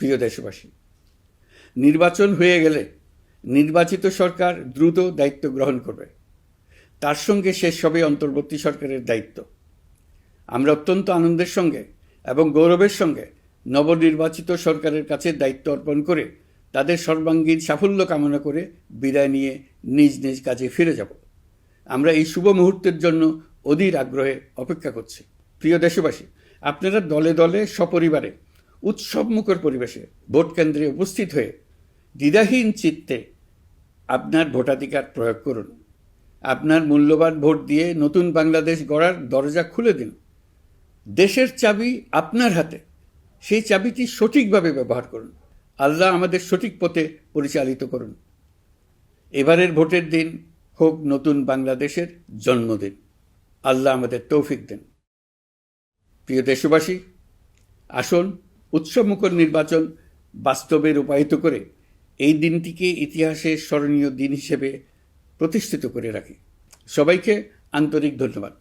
প্রিয় দেশবাসী, নির্বাচন হয়ে গেলে নির্বাচিত সরকার দ্রুত দায়িত্ব গ্রহণ করবে। তার সঙ্গে শেষ হবে অন্তর্বর্তী সরকারের দায়িত্ব। আমরা অত্যন্ত আনন্দের সঙ্গে এবং গৌরবের সঙ্গে নবনির্বাচিত সরকারের কাছে দায়িত্ব অর্পণ করে তাদের সর্বাঙ্গীন সাফল্য কামনা করে বিদায় নিয়ে নিজ নিজ কাজে ফিরে যাব। আমরা এই শুভ মুহূর্তের জন্য অধীর আগ্রহে অপেক্ষা করছি। প্রিয় দেশবাসী, আপনারা দলে দলে সপরিবারে উৎসবমুখর পরিবেশে ভোট কেন্দ্রে উপস্থিত হয়ে দ্বিধাহীন চিত্তে আপনার ভোটাধিকার প্রয়োগ করুন। আপনার মূল্যবান ভোট দিয়ে নতুন বাংলাদেশ গড়ার দরজা খুলে দিন। দেশের চাবি আপনার হাতে, সেই চাবিটি সঠিকভাবে ব্যবহার করুন। আল্লাহ আমাদের সঠিক পথে পরিচালিত করুন। এবারের ভোটের দিন হোক নতুন বাংলাদেশের জন্মদিন। আল্লাহ আমাদের তৌফিক দেন। প্রিয় দেশবাসী, আসুন উৎসবমুখর নির্বাচন বাস্তবে রূপায়িত করে এই দিনটিকে ইতিহাসের স্মরণীয় দিন হিসেবে প্রতিষ্ঠিত করে রাখি। সবাইকে আন্তরিক ধন্যবাদ।